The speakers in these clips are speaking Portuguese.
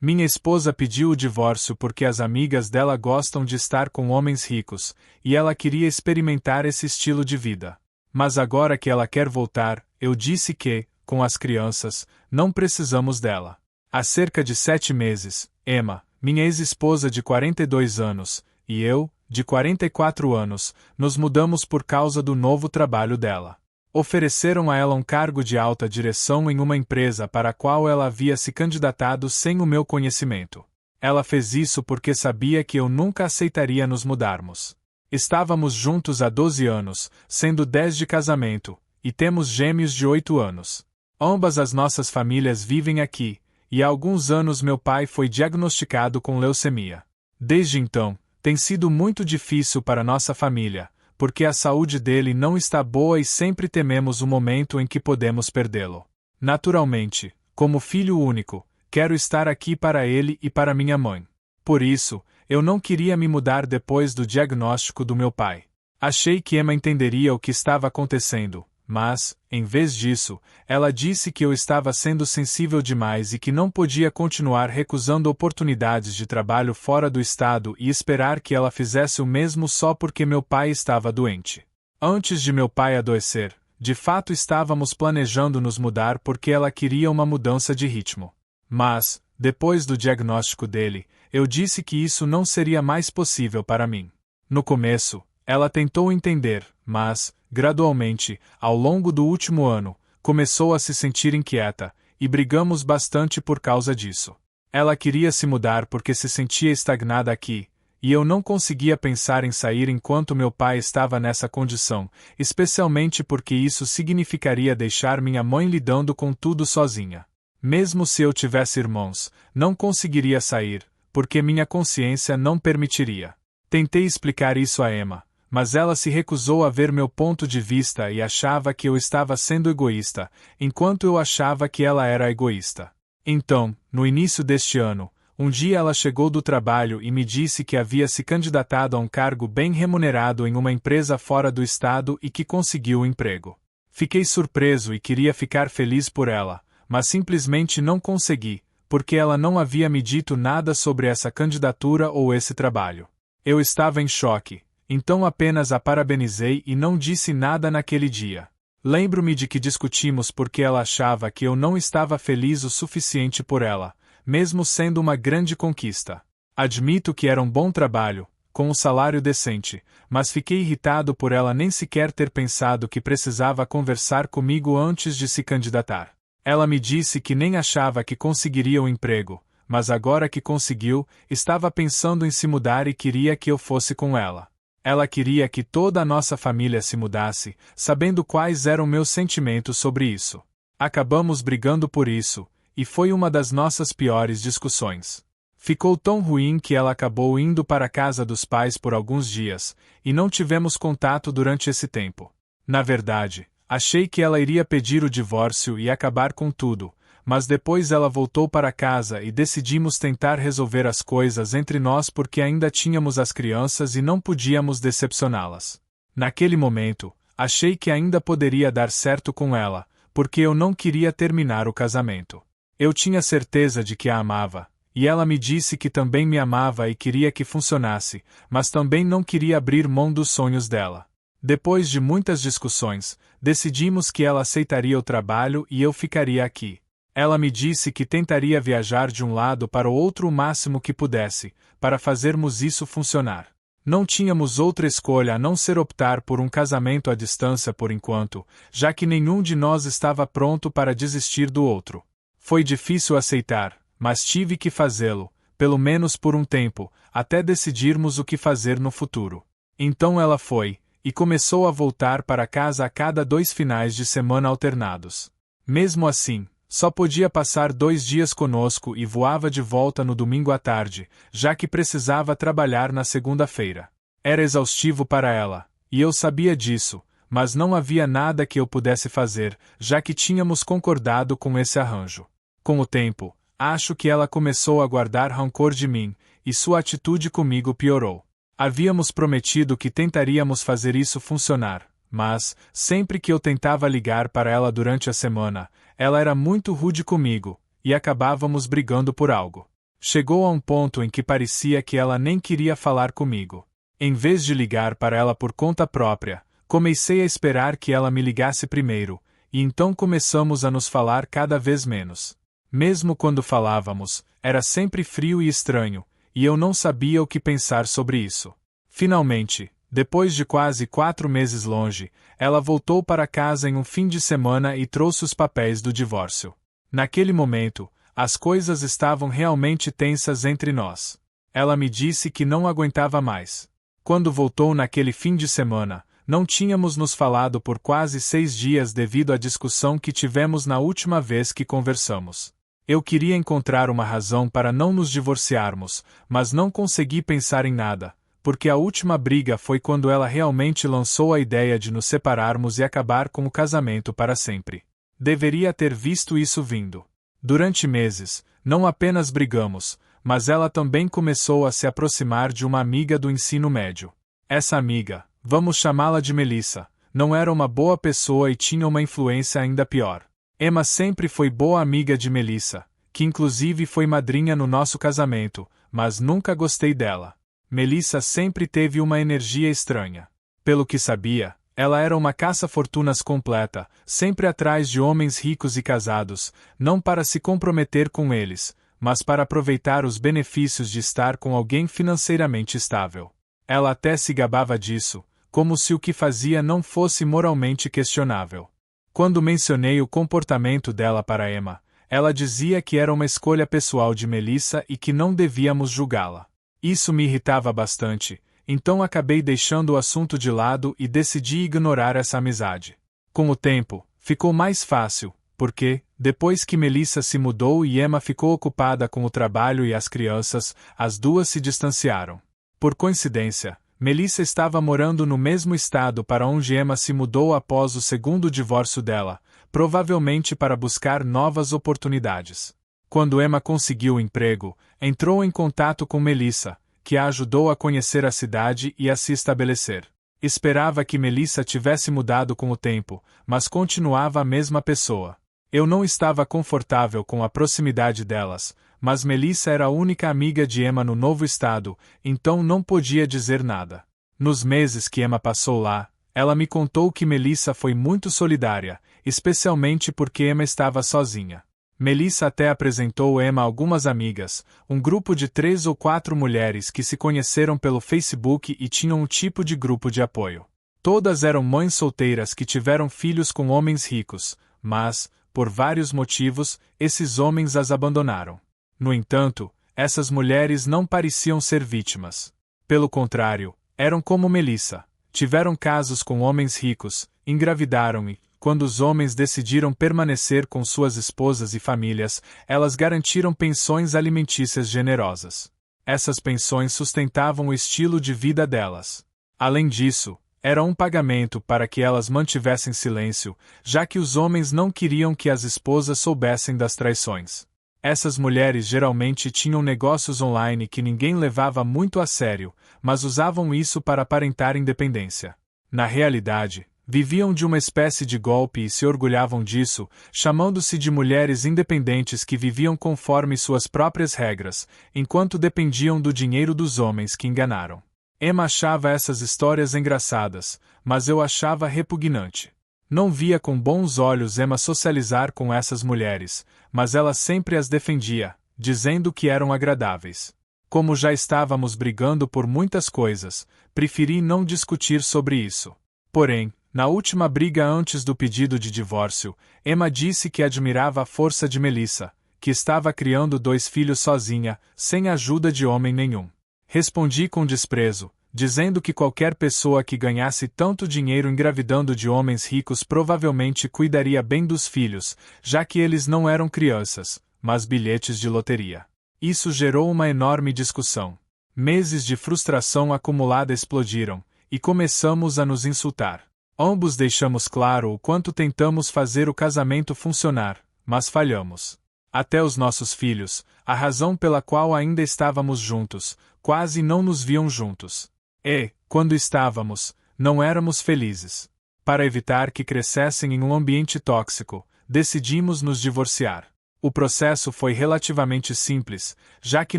Minha esposa pediu o divórcio porque as amigas dela gostam de estar com homens ricos, e ela queria experimentar esse estilo de vida. Mas agora que ela quer voltar, eu disse que, com as crianças, não precisamos dela. Há cerca de 7 meses, Emma, minha ex-esposa de 42 anos, e eu, de 44 anos, nos mudamos por causa do novo trabalho dela. Ofereceram a ela um cargo de alta direção em uma empresa para a qual ela havia se candidatado sem o meu conhecimento. Ela fez isso porque sabia que eu nunca aceitaria nos mudarmos. Estávamos juntos há 12 anos, sendo 10 de casamento, e temos gêmeos de 8 anos. Ambas as nossas famílias vivem aqui, e há alguns anos meu pai foi diagnosticado com leucemia. Desde então, tem sido muito difícil para nossa família, porque a saúde dele não está boa e sempre tememos o momento em que podemos perdê-lo. Naturalmente, como filho único, quero estar aqui para ele e para minha mãe. Por isso, eu não queria me mudar depois do diagnóstico do meu pai. Achei que Emma entenderia o que estava acontecendo, mas, em vez disso, ela disse que eu estava sendo sensível demais e que não podia continuar recusando oportunidades de trabalho fora do estado e esperar que ela fizesse o mesmo só porque meu pai estava doente. Antes de meu pai adoecer, de fato estávamos planejando nos mudar porque ela queria uma mudança de ritmo. Mas, depois do diagnóstico dele, eu disse que isso não seria mais possível para mim. No começo, ela tentou entender, mas, gradualmente, ao longo do último ano, começou a se sentir inquieta, e brigamos bastante por causa disso. Ela queria se mudar porque se sentia estagnada aqui, e eu não conseguia pensar em sair enquanto meu pai estava nessa condição, especialmente porque isso significaria deixar minha mãe lidando com tudo sozinha. Mesmo se eu tivesse irmãos, não conseguiria sair, porque minha consciência não permitiria. Tentei explicar isso a Emma, mas ela se recusou a ver meu ponto de vista e achava que eu estava sendo egoísta, enquanto eu achava que ela era egoísta. Então, no início deste ano, um dia ela chegou do trabalho e me disse que havia se candidatado a um cargo bem remunerado em uma empresa fora do estado e que conseguiu o emprego. Fiquei surpreso e queria ficar feliz por ela, mas simplesmente não consegui, porque ela não havia me dito nada sobre essa candidatura ou esse trabalho. Eu estava em choque. Então apenas a parabenizei e não disse nada naquele dia. Lembro-me de que discutimos porque ela achava que eu não estava feliz o suficiente por ela, mesmo sendo uma grande conquista. Admito que era um bom trabalho, com um salário decente, mas fiquei irritado por ela nem sequer ter pensado que precisava conversar comigo antes de se candidatar. Ela me disse que nem achava que conseguiria o emprego, mas agora que conseguiu, estava pensando em se mudar e queria que eu fosse com ela. Ela queria que toda a nossa família se mudasse, sabendo quais eram meus sentimentos sobre isso. Acabamos brigando por isso, e foi uma das nossas piores discussões. Ficou tão ruim que ela acabou indo para a casa dos pais por alguns dias, e não tivemos contato durante esse tempo. Na verdade, achei que ela iria pedir o divórcio e acabar com tudo, mas depois ela voltou para casa e decidimos tentar resolver as coisas entre nós porque ainda tínhamos as crianças e não podíamos decepcioná-las. Naquele momento, achei que ainda poderia dar certo com ela, porque eu não queria terminar o casamento. Eu tinha certeza de que a amava, e ela me disse que também me amava e queria que funcionasse, mas também não queria abrir mão dos sonhos dela. Depois de muitas discussões, decidimos que ela aceitaria o trabalho e eu ficaria aqui. Ela me disse que tentaria viajar de um lado para o outro o máximo que pudesse, para fazermos isso funcionar. Não tínhamos outra escolha a não ser optar por um casamento à distância por enquanto, já que nenhum de nós estava pronto para desistir do outro. Foi difícil aceitar, mas tive que fazê-lo, pelo menos por um tempo, até decidirmos o que fazer no futuro. Então ela foi, e começou a voltar para casa a cada 2 finais de semana alternados. Mesmo assim, só podia passar 2 dias conosco e voava de volta no domingo à tarde, já que precisava trabalhar na segunda-feira. Era exaustivo para ela, e eu sabia disso, mas não havia nada que eu pudesse fazer, já que tínhamos concordado com esse arranjo. Com o tempo, acho que ela começou a guardar rancor de mim, e sua atitude comigo piorou. Havíamos prometido que tentaríamos fazer isso funcionar, mas, sempre que eu tentava ligar para ela durante a semana, ela era muito rude comigo, e acabávamos brigando por algo. Chegou a um ponto em que parecia que ela nem queria falar comigo. Em vez de ligar para ela por conta própria, comecei a esperar que ela me ligasse primeiro, e então começamos a nos falar cada vez menos. Mesmo quando falávamos, era sempre frio e estranho, e eu não sabia o que pensar sobre isso. Finalmente, depois de quase 4 meses longe, ela voltou para casa em um fim de semana e trouxe os papéis do divórcio. Naquele momento, as coisas estavam realmente tensas entre nós. Ela me disse que não aguentava mais. Quando voltou naquele fim de semana, não tínhamos nos falado por quase 6 dias devido à discussão que tivemos na última vez que conversamos. Eu queria encontrar uma razão para não nos divorciarmos, mas não consegui pensar em nada, porque a última briga foi quando ela realmente lançou a ideia de nos separarmos e acabar com o casamento para sempre. Deveria ter visto isso vindo. Durante meses, não apenas brigamos, mas ela também começou a se aproximar de uma amiga do ensino médio. Essa amiga, vamos chamá-la de Melissa, não era uma boa pessoa e tinha uma influência ainda pior. Emma sempre foi boa amiga de Melissa, que inclusive foi madrinha no nosso casamento, mas nunca gostei dela. Melissa sempre teve uma energia estranha. Pelo que sabia, ela era uma caça-fortunas completa, sempre atrás de homens ricos e casados, não para se comprometer com eles, mas para aproveitar os benefícios de estar com alguém financeiramente estável. Ela até se gabava disso, como se o que fazia não fosse moralmente questionável. Quando mencionei o comportamento dela para Emma, ela dizia que era uma escolha pessoal de Melissa e que não devíamos julgá-la. Isso me irritava bastante, então acabei deixando o assunto de lado e decidi ignorar essa amizade. Com o tempo, ficou mais fácil, porque, depois que Melissa se mudou e Emma ficou ocupada com o trabalho e as crianças, as duas se distanciaram. Por coincidência, Melissa estava morando no mesmo estado para onde Emma se mudou após o segundo divórcio dela, provavelmente para buscar novas oportunidades. Quando Emma conseguiu o emprego, entrou em contato com Melissa, que a ajudou a conhecer a cidade e a se estabelecer. Esperava que Melissa tivesse mudado com o tempo, mas continuava a mesma pessoa. Eu não estava confortável com a proximidade delas, mas Melissa era a única amiga de Emma no novo estado, então não podia dizer nada. Nos meses que Emma passou lá, ela me contou que Melissa foi muito solidária, especialmente porque Emma estava sozinha. Melissa até apresentou Emma a algumas amigas, um grupo de 3 ou 4 mulheres que se conheceram pelo Facebook e tinham um tipo de grupo de apoio. Todas eram mães solteiras que tiveram filhos com homens ricos, mas, por vários motivos, esses homens as abandonaram. No entanto, essas mulheres não pareciam ser vítimas. Pelo contrário, eram como Melissa. Tiveram casos com homens ricos, engravidaram e, quando os homens decidiram permanecer com suas esposas e famílias, elas garantiram pensões alimentícias generosas. Essas pensões sustentavam o estilo de vida delas. Além disso, era um pagamento para que elas mantivessem silêncio, já que os homens não queriam que as esposas soubessem das traições. Essas mulheres geralmente tinham negócios online que ninguém levava muito a sério, mas usavam isso para aparentar independência. Na realidade, viviam de uma espécie de golpe e se orgulhavam disso, chamando-se de mulheres independentes que viviam conforme suas próprias regras, enquanto dependiam do dinheiro dos homens que enganaram. Emma achava essas histórias engraçadas, mas eu achava repugnante. Não via com bons olhos Emma socializar com essas mulheres, mas ela sempre as defendia, dizendo que eram agradáveis. Como já estávamos brigando por muitas coisas, preferi não discutir sobre isso. Porém, na última briga antes do pedido de divórcio, Emma disse que admirava a força de Melissa, que estava criando 2 filhos sozinha, sem ajuda de homem nenhum. Respondi com desprezo, dizendo que qualquer pessoa que ganhasse tanto dinheiro engravidando de homens ricos provavelmente cuidaria bem dos filhos, já que eles não eram crianças, mas bilhetes de loteria. Isso gerou uma enorme discussão. Meses de frustração acumulada explodiram, e começamos a nos insultar. Ambos deixamos claro o quanto tentamos fazer o casamento funcionar, mas falhamos. Até os nossos filhos, a razão pela qual ainda estávamos juntos, quase não nos viam juntos. E, quando estávamos, não éramos felizes. Para evitar que crescessem em um ambiente tóxico, decidimos nos divorciar. O processo foi relativamente simples, já que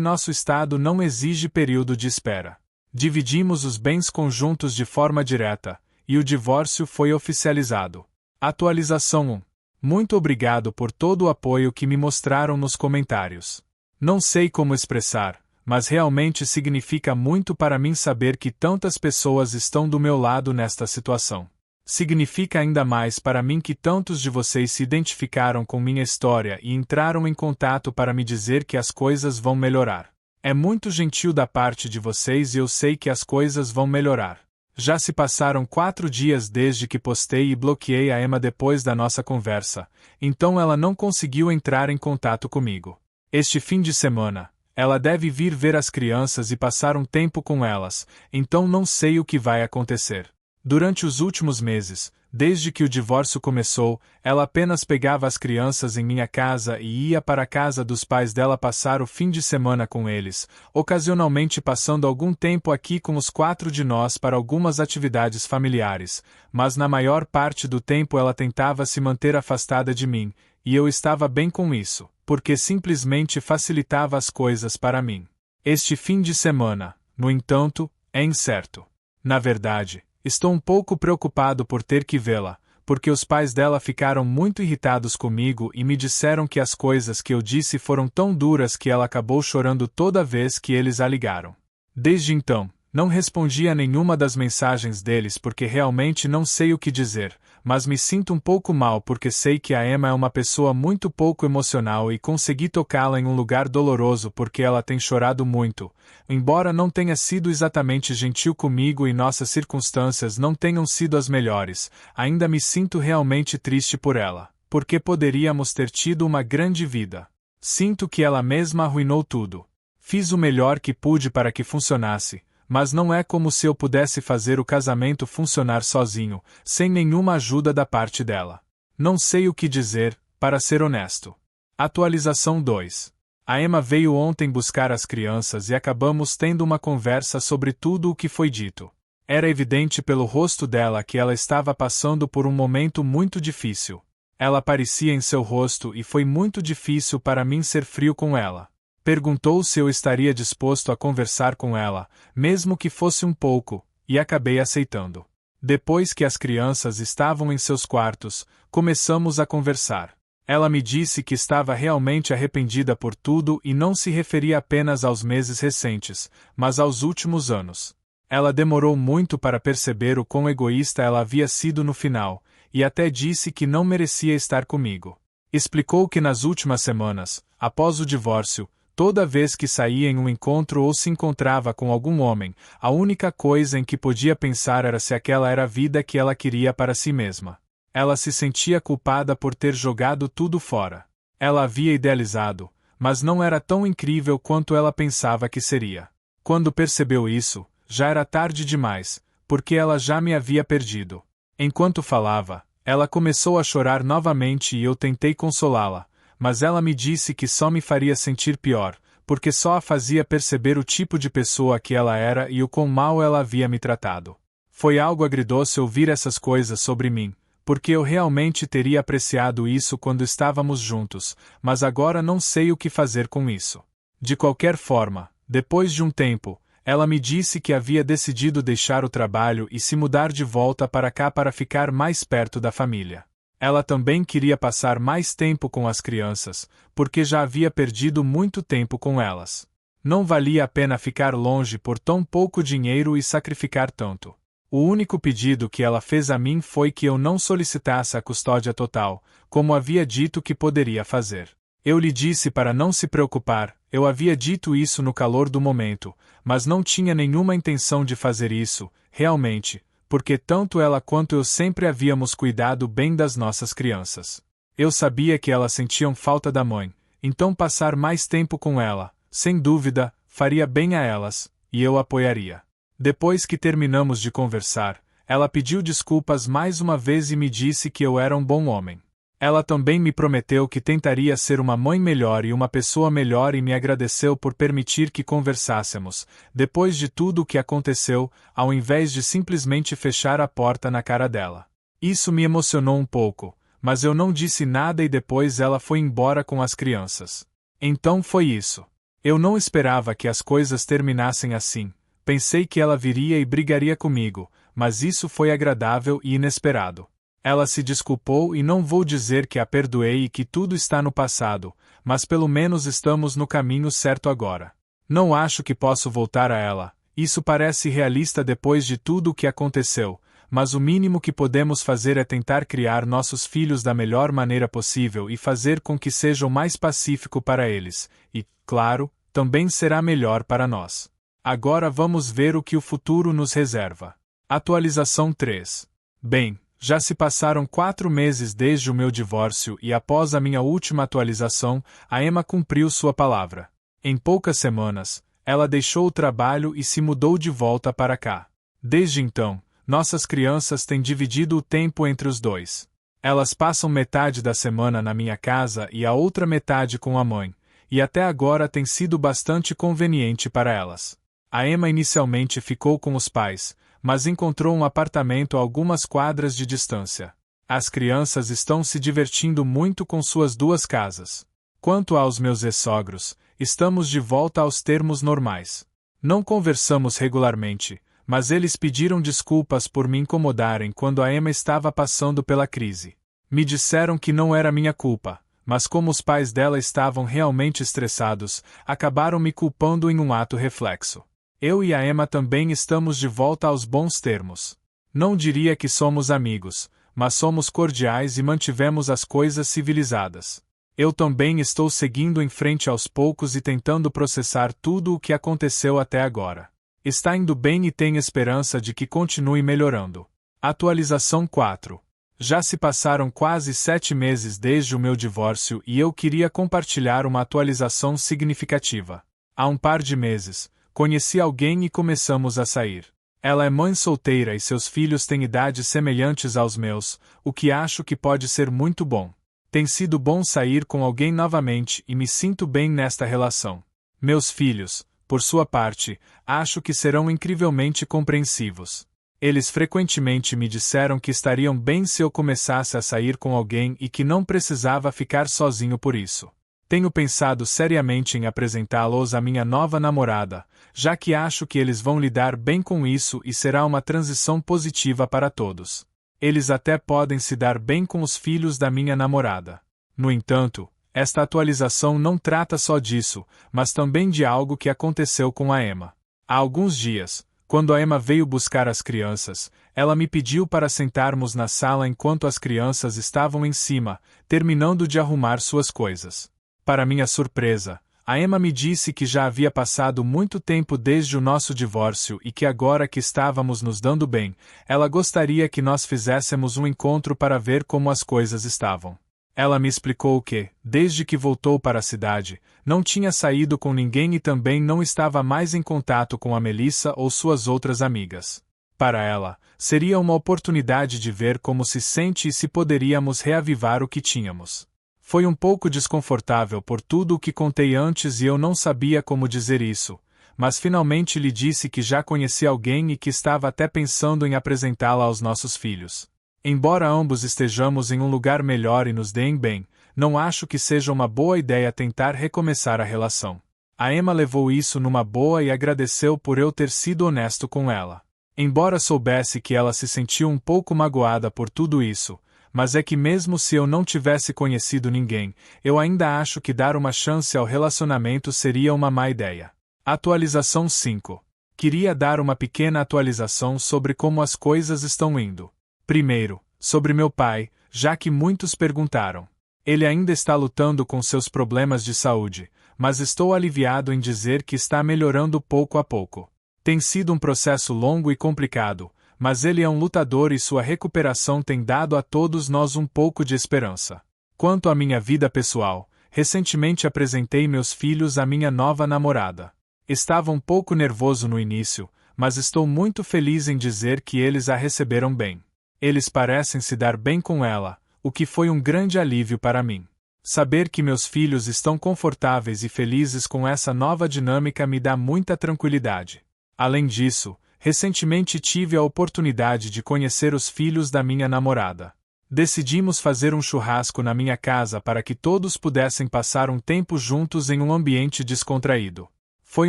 nosso estado não exige período de espera. Dividimos os bens conjuntos de forma direta, e o divórcio foi oficializado. Atualização 1. Muito obrigado por todo o apoio que me mostraram nos comentários. Não sei como expressar, mas realmente significa muito para mim saber que tantas pessoas estão do meu lado nesta situação. Significa ainda mais para mim que tantos de vocês se identificaram com minha história e entraram em contato para me dizer que as coisas vão melhorar. É muito gentil da parte de vocês e eu sei que as coisas vão melhorar. Já se passaram 4 dias desde que postei e bloqueei a Emma depois da nossa conversa, então ela não conseguiu entrar em contato comigo. Este fim de semana, ela deve vir ver as crianças e passar um tempo com elas, então não sei o que vai acontecer. Durante os últimos meses, desde que o divórcio começou, ela apenas pegava as crianças em minha casa e ia para a casa dos pais dela passar o fim de semana com eles, ocasionalmente passando algum tempo aqui com os 4 de nós para algumas atividades familiares, mas na maior parte do tempo ela tentava se manter afastada de mim, e eu estava bem com isso, porque simplesmente facilitava as coisas para mim. Este fim de semana, no entanto, é incerto. Na verdade, estou um pouco preocupado por ter que vê-la, porque os pais dela ficaram muito irritados comigo e me disseram que as coisas que eu disse foram tão duras que ela acabou chorando toda vez que eles a ligaram. Desde então, não respondi a nenhuma das mensagens deles porque realmente não sei o que dizer, mas me sinto um pouco mal porque sei que a Emma é uma pessoa muito pouco emocional e consegui tocá-la em um lugar doloroso porque ela tem chorado muito, embora não tenha sido exatamente gentil comigo e nossas circunstâncias não tenham sido as melhores, ainda me sinto realmente triste por ela, porque poderíamos ter tido uma grande vida. Sinto que ela mesma arruinou tudo. Fiz o melhor que pude para que funcionasse, mas não é como se eu pudesse fazer o casamento funcionar sozinho, sem nenhuma ajuda da parte dela. Não sei o que dizer, para ser honesto. Atualização 2. A Emma veio ontem buscar as crianças e acabamos tendo uma conversa sobre tudo o que foi dito. Era evidente pelo rosto dela que ela estava passando por um momento muito difícil. Ela aparecia em seu rosto e foi muito difícil para mim ser frio com ela. Perguntou se eu estaria disposto a conversar com ela, mesmo que fosse um pouco, e acabei aceitando. Depois que as crianças estavam em seus quartos, começamos a conversar. Ela me disse que estava realmente arrependida por tudo e não se referia apenas aos meses recentes, mas aos últimos anos. Ela demorou muito para perceber o quão egoísta ela havia sido no final, e até disse que não merecia estar comigo. Explicou que nas últimas semanas, após o divórcio, toda vez que saía em um encontro ou se encontrava com algum homem, a única coisa em que podia pensar era se aquela era a vida que ela queria para si mesma. Ela se sentia culpada por ter jogado tudo fora. Ela havia idealizado, mas não era tão incrível quanto ela pensava que seria. Quando percebeu isso, já era tarde demais, porque ela já me havia perdido. Enquanto falava, ela começou a chorar novamente e eu tentei consolá-la, mas ela me disse que só me faria sentir pior, porque só a fazia perceber o tipo de pessoa que ela era e o quão mal ela havia me tratado. Foi algo agridoce ouvir essas coisas sobre mim, porque eu realmente teria apreciado isso quando estávamos juntos, mas agora não sei o que fazer com isso. De qualquer forma, depois de um tempo, ela me disse que havia decidido deixar o trabalho e se mudar de volta para cá para ficar mais perto da família. Ela também queria passar mais tempo com as crianças, porque já havia perdido muito tempo com elas. Não valia a pena ficar longe por tão pouco dinheiro e sacrificar tanto. O único pedido que ela fez a mim foi que eu não solicitasse a custódia total, como havia dito que poderia fazer. Eu lhe disse para não se preocupar, eu havia dito isso no calor do momento, mas não tinha nenhuma intenção de fazer isso, realmente, porque tanto ela quanto eu sempre havíamos cuidado bem das nossas crianças. Eu sabia que elas sentiam falta da mãe, então passar mais tempo com ela, sem dúvida, faria bem a elas, e eu apoiaria. Depois que terminamos de conversar, ela pediu desculpas mais uma vez e me disse que eu era um bom homem. Ela também me prometeu que tentaria ser uma mãe melhor e uma pessoa melhor e me agradeceu por permitir que conversássemos, depois de tudo o que aconteceu, ao invés de simplesmente fechar a porta na cara dela. Isso me emocionou um pouco, mas eu não disse nada e depois ela foi embora com as crianças. Então foi isso. Eu não esperava que as coisas terminassem assim. Pensei que ela viria e brigaria comigo, mas isso foi agradável e inesperado. Ela se desculpou e não vou dizer que a perdoei e que tudo está no passado, mas pelo menos estamos no caminho certo agora. Não acho que posso voltar a ela. Isso parece realista depois de tudo o que aconteceu, mas o mínimo que podemos fazer é tentar criar nossos filhos da melhor maneira possível e fazer com que seja o mais pacífico para eles, e, claro, também será melhor para nós. Agora vamos ver o que o futuro nos reserva. Atualização 3. Bem, já se passaram 4 meses desde o meu divórcio e após a minha última atualização, a Emma cumpriu sua palavra. Em poucas semanas, ela deixou o trabalho e se mudou de volta para cá. Desde então, nossas crianças têm dividido o tempo entre os dois. Elas passam metade da semana na minha casa e a outra metade com a mãe, e até agora tem sido bastante conveniente para elas. A Emma inicialmente ficou com os pais, mas encontrou um apartamento a algumas quadras de distância. As crianças estão se divertindo muito com suas 2 casas. Quanto aos meus ex-sogros, estamos de volta aos termos normais. Não conversamos regularmente, mas eles pediram desculpas por me incomodarem quando a Emma estava passando pela crise. Me disseram que não era minha culpa, mas como os pais dela estavam realmente estressados, acabaram me culpando em um ato reflexo. Eu e a Emma também estamos de volta aos bons termos. Não diria que somos amigos, mas somos cordiais e mantivemos as coisas civilizadas. Eu também estou seguindo em frente aos poucos e tentando processar tudo o que aconteceu até agora. Está indo bem e tenho esperança de que continue melhorando. Atualização 4. Já se passaram quase 7 meses desde o meu divórcio e eu queria compartilhar uma atualização significativa. Há um par de meses, conheci alguém e começamos a sair. Ela é mãe solteira e seus filhos têm idades semelhantes aos meus, o que acho que pode ser muito bom. Tem sido bom sair com alguém novamente e me sinto bem nesta relação. Meus filhos, por sua parte, acho que serão incrivelmente compreensivos. Eles frequentemente me disseram que estariam bem se eu começasse a sair com alguém e que não precisava ficar sozinho por isso. Tenho pensado seriamente em apresentá-los à minha nova namorada, já que acho que eles vão lidar bem com isso e será uma transição positiva para todos. Eles até podem se dar bem com os filhos da minha namorada. No entanto, esta atualização não trata só disso, mas também de algo que aconteceu com a Emma. Há alguns dias, quando a Emma veio buscar as crianças, ela me pediu para sentarmos na sala enquanto as crianças estavam em cima, terminando de arrumar suas coisas. Para minha surpresa, a Emma me disse que já havia passado muito tempo desde o nosso divórcio e que agora que estávamos nos dando bem, ela gostaria que nós fizéssemos um encontro para ver como as coisas estavam. Ela me explicou que, desde que voltou para a cidade, não tinha saído com ninguém e também não estava mais em contato com a Melissa ou suas outras amigas. Para ela, seria uma oportunidade de ver como se sente e se poderíamos reavivar o que tínhamos. Foi um pouco desconfortável por tudo o que contei antes e eu não sabia como dizer isso, mas finalmente lhe disse que já conhecia alguém e que estava até pensando em apresentá-la aos nossos filhos. Embora ambos estejamos em um lugar melhor e nos deem bem, não acho que seja uma boa ideia tentar recomeçar a relação. A Emma levou isso numa boa e agradeceu por eu ter sido honesto com ela. Embora soubesse que ela se sentiu um pouco magoada por tudo isso, mas é que mesmo se eu não tivesse conhecido ninguém, eu ainda acho que dar uma chance ao relacionamento seria uma má ideia. Atualização 5. Queria dar uma pequena atualização sobre como as coisas estão indo. Primeiro, sobre meu pai, já que muitos perguntaram. Ele ainda está lutando com seus problemas de saúde, mas estou aliviado em dizer que está melhorando pouco a pouco. Tem sido um processo longo e complicado, mas ele é um lutador e sua recuperação tem dado a todos nós um pouco de esperança. Quanto à minha vida pessoal, recentemente apresentei meus filhos à minha nova namorada. Estava um pouco nervoso no início, mas estou muito feliz em dizer que eles a receberam bem. Eles parecem se dar bem com ela, o que foi um grande alívio para mim. Saber que meus filhos estão confortáveis e felizes com essa nova dinâmica me dá muita tranquilidade. Além disso, recentemente tive a oportunidade de conhecer os filhos da minha namorada. Decidimos fazer um churrasco na minha casa para que todos pudessem passar um tempo juntos em um ambiente descontraído. Foi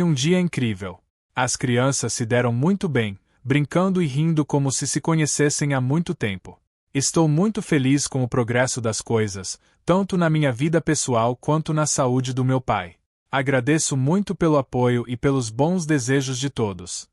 um dia incrível. As crianças se deram muito bem, brincando e rindo como se conhecessem há muito tempo. Estou muito feliz com o progresso das coisas, tanto na minha vida pessoal quanto na saúde do meu pai. Agradeço muito pelo apoio e pelos bons desejos de todos.